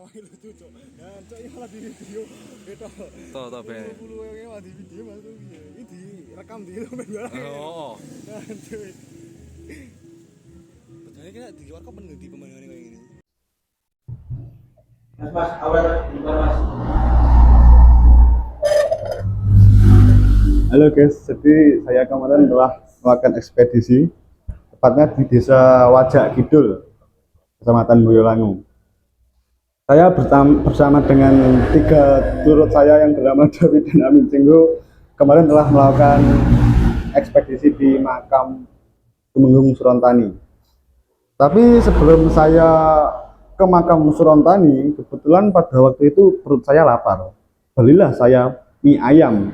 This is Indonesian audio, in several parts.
namanya lucu cok. Dan cok ini malah di video itu. Toh be. Puluh yang malah di video mas tuh ini direkam di video. Oh. Dan cuy. Padahal kita di luar kok mengerti pemandangan kayak gini. Mas, awal bukan mas. Halo guys, jadi saya kemarin telah melakukan ekspedisi, tepatnya di desa Wajak Kidul, Kecamatan Boyolangu. Saya bersama dengan 3 turut saya yang bernama David dan Amin Cenggo kemarin telah melakukan ekspedisi di makam Tumenggung Surontani. Tapi sebelum saya ke makam Surontani, kebetulan pada waktu itu perut saya lapar. Belilah saya mie ayam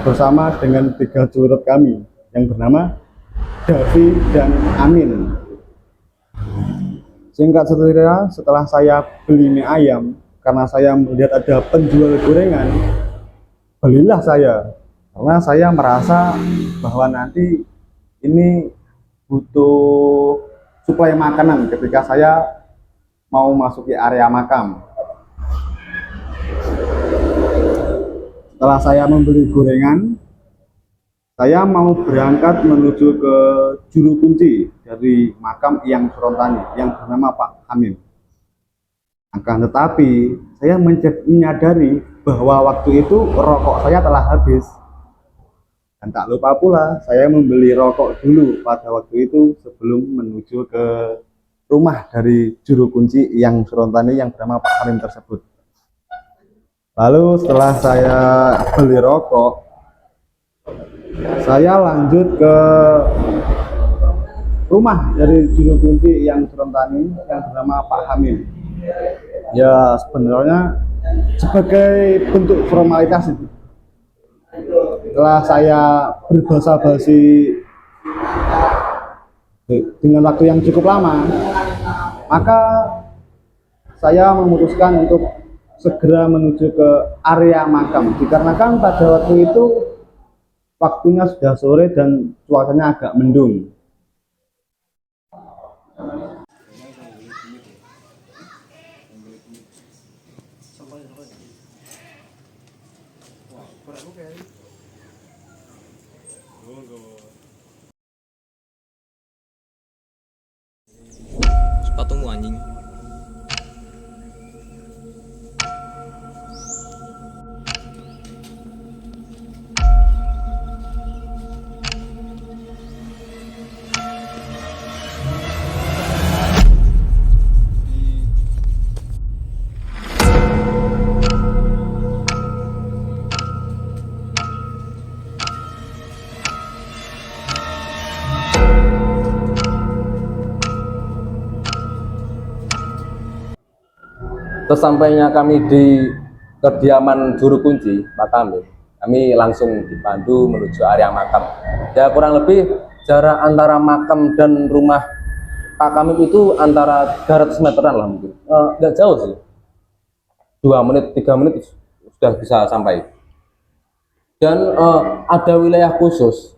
bersama dengan 3 curut kami yang bernama Davi dan Amin. Singkat cerita, setelah saya beli mie ayam, karena saya melihat ada penjual gorengan, belilah saya. Karena saya merasa bahwa nanti ini butuh suplai makanan ketika saya mau masuki area makam. Setelah saya membeli gorengan, saya mau berangkat menuju ke juru kunci dari makam Eyang Surontani yang bernama Pak Hamim. Akan tetapi saya menyadari bahwa waktu itu rokok saya telah habis. Dan tak lupa pula saya membeli rokok dulu pada waktu itu sebelum menuju ke rumah dari juru kunci Eyang Surontani yang bernama Pak Hamim tersebut. Lalu setelah saya beli rokok, saya lanjut ke rumah dari juru kunci Eyang Surontani yang bernama Pak Hamim. Ya sebenarnya sebagai bentuk formalitas itu. Setelah saya berbahasa basi dengan waktu yang cukup lama, maka saya memutuskan untuk segera menuju ke area makam. Dikarenakan pada waktu itu waktunya sudah sore dan cuacanya agak mendung. Sepatumu anjing. Sesampainya kami di kediaman juru kunci makam, kami langsung dipandu menuju area makam. Ya kurang lebih jarak antara makam dan rumah Pak Kamim itu antara 300 meteran lah mungkin. Nggak jauh sih, 2 menit 3 menit sudah bisa sampai. Dan ada wilayah khusus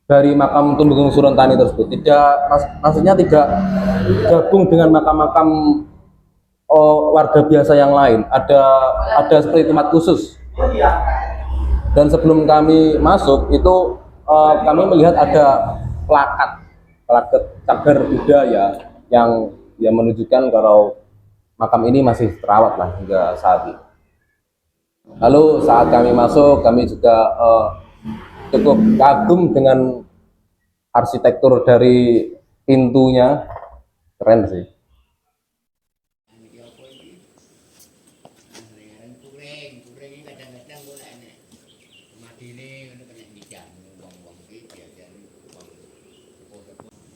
dari makam Tumenggung Surontani tersebut. Maksudnya tidak gabung dengan makam-makam warga biasa yang lain. Ada seperti tempat khusus. Dan sebelum kami masuk itu kami melihat ada plakat cagar budaya yang menunjukkan kalau makam ini masih terawat lah hingga saat ini. Lalu saat kami masuk, kami juga cukup kagum dengan arsitektur dari pintunya, keren sih.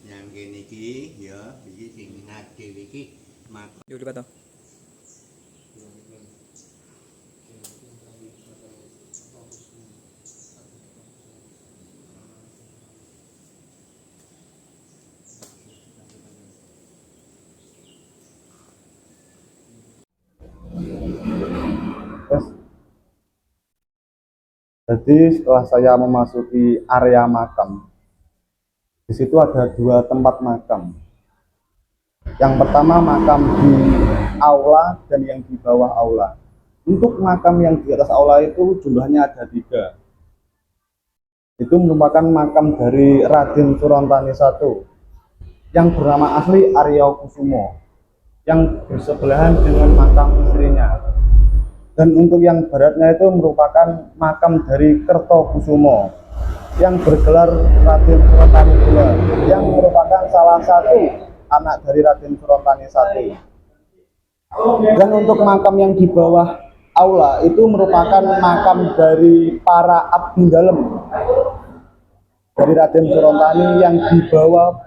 Yang gini ki, ya, iki sing nade iki mak. Yuk dipato. Yes. Jadi setelah saya memasuki area makam, di situ ada 2 tempat makam. Yang pertama makam di aula dan yang di bawah aula. Untuk makam yang di atas aula itu jumlahnya ada 3. Itu merupakan makam dari Raden Surontani I yang bernama asli Aryo Kusumo, yang bersebelahan dengan makam istrinya. Dan untuk yang baratnya itu merupakan makam dari Kertokusumo yang bergelar Raden Surontani II, yang merupakan salah satu anak dari Raden Surontani I. Dan untuk makam yang di bawah aula itu merupakan makam dari para abdi dalem dari Raden Surontani yang dibawa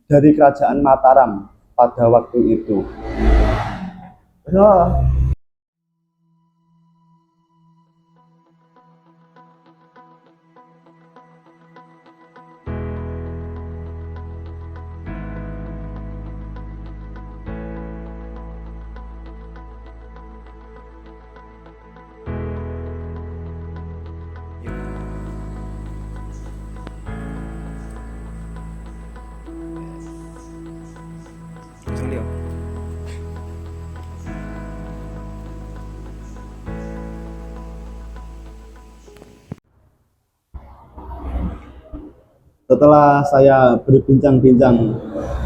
dari kerajaan Mataram pada waktu itu. Setelah saya berbincang-bincang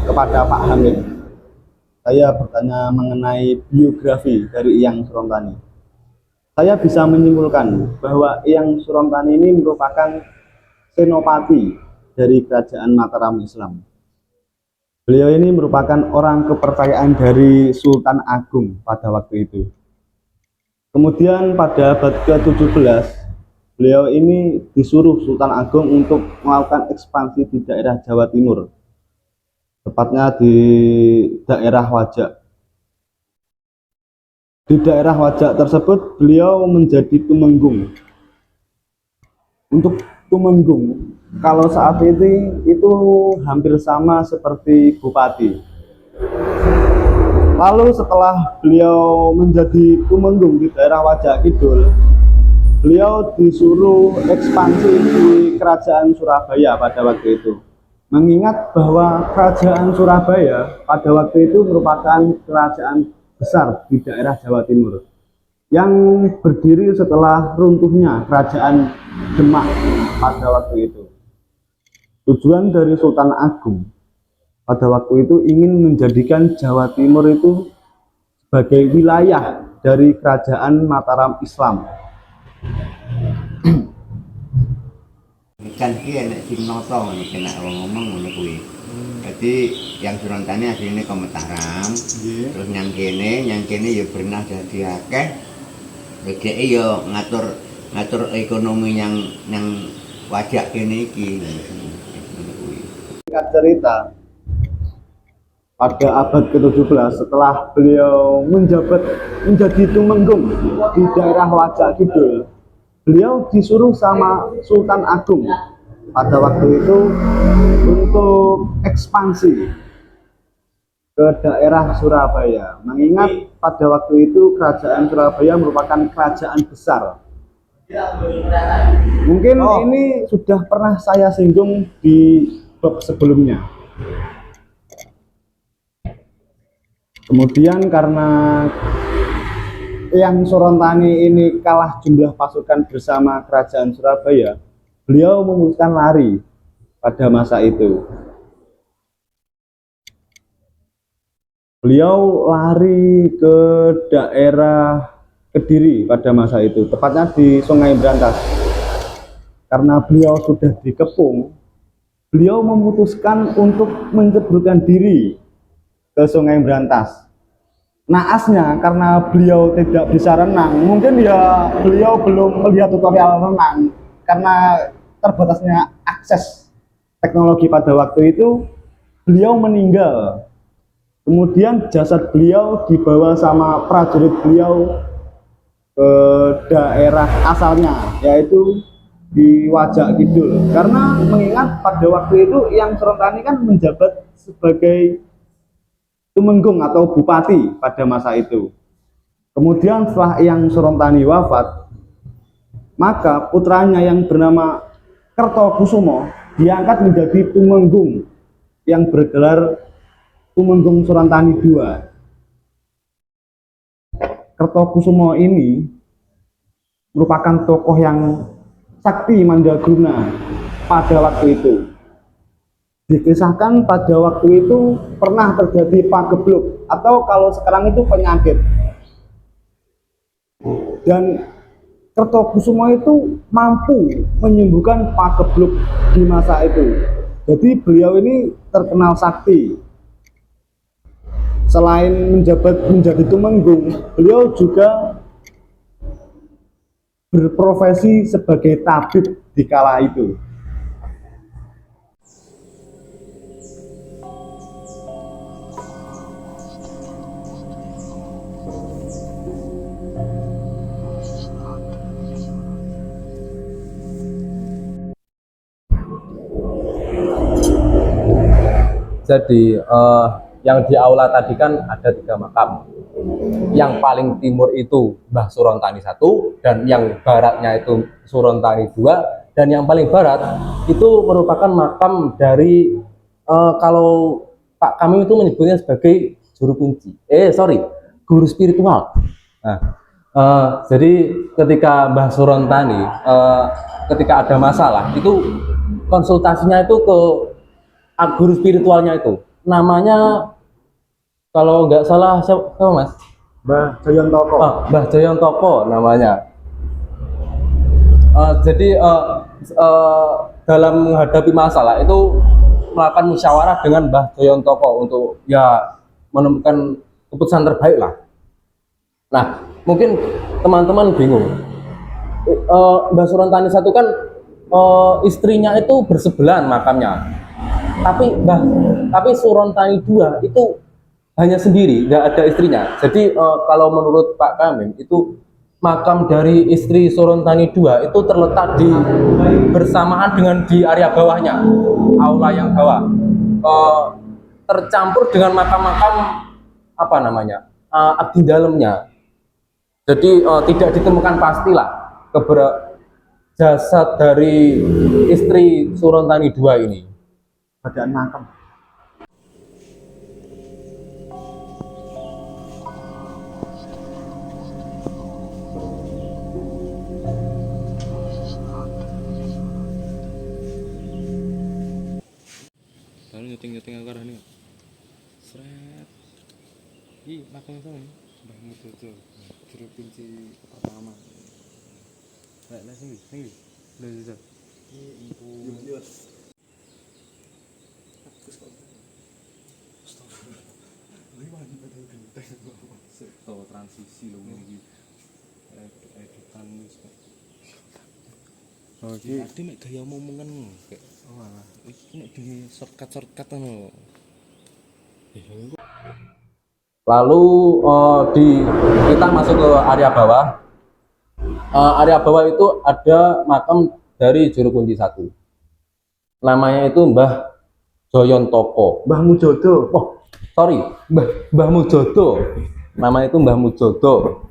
kepada Pak Hamid, saya bertanya mengenai biografi dari Eyang Surontani. Saya bisa menyimpulkan bahwa Eyang Surontani ini merupakan senopati dari kerajaan Mataram Islam. Beliau ini merupakan orang kepercayaan dari Sultan Agung pada waktu itu. Kemudian pada abad ke-17, beliau ini disuruh Sultan Agung untuk melakukan ekspansi di daerah Jawa Timur, tepatnya di daerah Wajak. Di daerah Wajak tersebut beliau menjadi tumenggung. Untuk tumenggung, kalau saat ini itu hampir sama seperti bupati. Lalu setelah beliau menjadi tumenggung di daerah Wajak Kidul, beliau disuruh ekspansi di kerajaan Surabaya pada waktu itu. Mengingat bahwa kerajaan Surabaya pada waktu itu merupakan kerajaan besar di daerah Jawa Timur yang berdiri setelah runtuhnya kerajaan Demak pada waktu itu. Tujuan dari Sultan Agung pada waktu itu ingin menjadikan Jawa Timur itu sebagai wilayah dari kerajaan Mataram Islam. Kan ki enek sing noto ngono kena ngomong ngono kuwi. Dadi yang Surontani asline ke Mataram. Terus nyang kene ya pernah dadi akeh. Dheke ya ngatur ekonomi yang Wajak kene iki. Singkat cerita, pada abad ke-17 setelah beliau menjabat menjadi tumenggung di daerah Wajak Kidul, beliau disuruh sama Sultan Agung pada waktu itu untuk ekspansi ke daerah Surabaya. Mengingat pada waktu itu kerajaan Surabaya merupakan kerajaan besar. Mungkin ini sudah pernah saya singgung di bab sebelumnya. Kemudian karena Eyang Surontani ini kalah jumlah pasukan bersama kerajaan Surabaya, beliau memutuskan lari pada masa itu. Beliau lari ke daerah Kediri pada masa itu, tepatnya di Sungai Brantas. Karena beliau sudah dikepung, beliau memutuskan untuk menceburkan diri ke Sungai Brantas. Naasnya karena beliau tidak bisa renang, mungkin ya beliau belum melihat tutorial renang karena terbatasnya akses teknologi pada waktu itu, beliau meninggal. Kemudian jasad beliau dibawa sama prajurit beliau ke daerah asalnya, yaitu di Wajak Kidul. Karena mengingat pada waktu itu Eyang Surontani kan menjabat sebagai tumenggung atau bupati pada masa itu. Kemudian setelah Eyang Surontani wafat, maka putranya yang bernama Kertokusumo diangkat menjadi tumenggung yang bergelar Tumenggung Surantani II. Kertokusumo ini merupakan tokoh yang sakti mandraguna pada waktu itu. Dikisahkan pada waktu itu pernah terjadi pagebluk atau kalau sekarang itu penyakit. Dan Kertokusumo itu mampu menyembuhkan pagebluk di masa itu. Jadi beliau ini terkenal sakti. Selain menjabat menjadi tumenggung, beliau juga berprofesi sebagai tabib di kala itu. Jadi yang di aula tadi kan ada 3 makam. Yang paling timur itu Mbah Surontani I, dan yang baratnya itu Surontani II, dan yang paling barat itu merupakan makam dari kalau Pak kami itu menyebutnya sebagai juru kunci. Guru spiritual. Nah, jadi ketika Mbah Surontani ketika ada masalah itu konsultasinya itu ke guru spiritualnya itu. Namanya kalau nggak salah siapa Mas? Mbah Joyontoko. Mbah Joyontoko namanya. Jadi dalam menghadapi masalah itu melakukan musyawarah dengan Mbah Joyontoko untuk ya menemukan keputusan terbaik lah. Nah, mungkin teman-teman bingung. Mbah Surontani I kan istrinya itu bersebelahan makamnya. Tapi Surontani II itu hanya sendiri, nggak ada istrinya. Jadi kalau menurut Pak Kamim itu makam dari istri Surontani II itu terletak di bersamaan dengan di area bawahnya, aula yang bawah, tercampur dengan makam-makam apa namanya abdi dalamnya. Jadi tidak ditemukan pastilah jasad dari istri Surontani II ini. Badan makam. Baru nyuting aku arah ini. Seret. Ih, makanya sama nih. Mbah Mudojo, juru kunci pertama. Lah sini. Lho Zo. Iya. Transisi loh ini editan wis kok. Oke. Tadi mek gaya omongan kayak oh alah iki nek di shortcut ngono. Lalu kita masuk ke area bawah. Area bawah itu ada makam dari juru kunci 1. Namanya itu Mbah Joyontoko. Mbah Mujodo. Mbah Mujodo. Namanya itu Mbah Mujodo.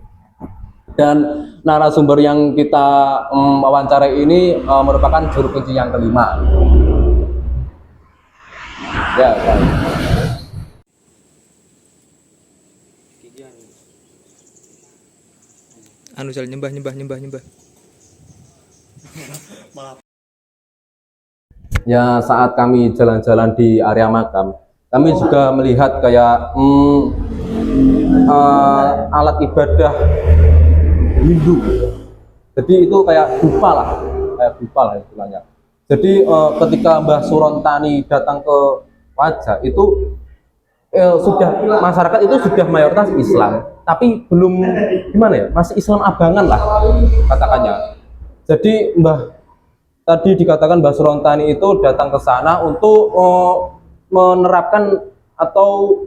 Dan narasumber yang kita wawancarai ini merupakan juru kunci yang kelima. Ya, kan. Anu sel nyembah. Ya, saat kami jalan-jalan di area makam, kami juga melihat kayak alat ibadah Hindu. Jadi itu kayak dupa lah istilahnya. Jadi ketika Mbah Surontani datang ke Wajah itu sudah masyarakat itu sudah mayoritas Islam, tapi belum gimana ya, masih Islam abangan lah katakannya. Jadi tadi dikatakan Mbah Surontani itu datang ke sana untuk menerapkan atau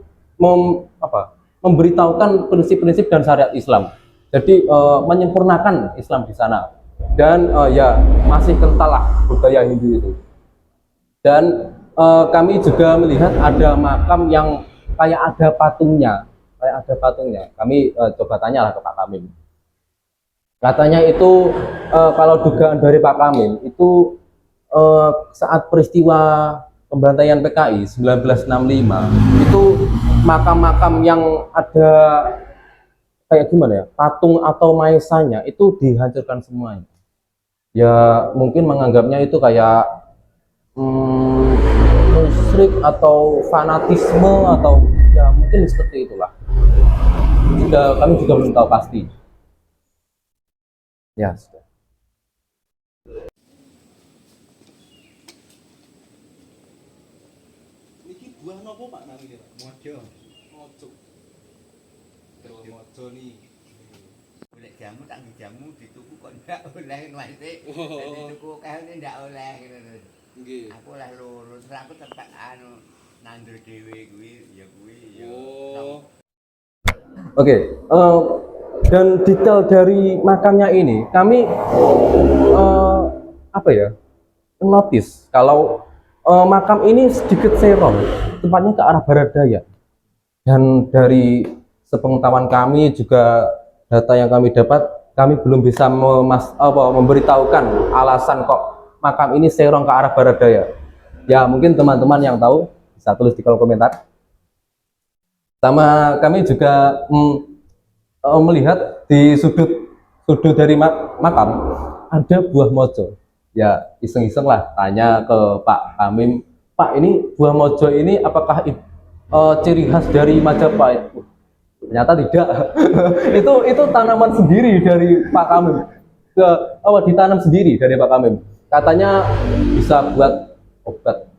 memberitahukan prinsip-prinsip dan syariat Islam. Jadi menyempurnakan Islam di sana. Dan ya masih kental lah budaya Hindu itu. Dan kami juga melihat ada makam yang kayak ada patungnya. Kami coba tanyalah ke Pak Kamim. Katanya itu kalau dugaan dari Pak Kamim itu saat peristiwa pembantaian PKI 1965 itu makam-makam yang ada kayak gimana ya, patung atau maesanya itu dihancurkan semuanya. Ya mungkin menganggapnya itu kayak musyrik atau fanatisme atau ya mungkin seperti itulah. Kami juga belum tahu pasti. Ya, sudah. Iki buah nopo Pak namine Pak? Mojo. Mojo. Terus mojo nih. Oleh jamu tak jamu dituku kok ndak oleh ngwate. Dituku kae ndak oleh ngono. Nggih. Aku oleh loro, terus aku tetep anu nandur dhewe kuwi ya kuwi ya. Oke, dan detail dari makamnya ini kami apa ya, notice kalau makam ini sedikit serong, tempatnya ke arah barat daya. Dan dari sepengetahuan kami juga data yang kami dapat, kami belum bisa memberitahukan alasan kok makam ini serong ke arah barat daya. Ya mungkin teman-teman yang tahu bisa tulis di kolom komentar. Sama kami juga melihat di sudut dari makam ada buah mojo. Ya iseng-iseng lah tanya ke Pak Kamim, Pak ini buah mojo ini apakah ciri khas dari Majapahit? Ternyata tidak. itu tanaman sendiri dari Pak Kamim. Ditanam sendiri dari Pak Kamim. Katanya bisa buat obat.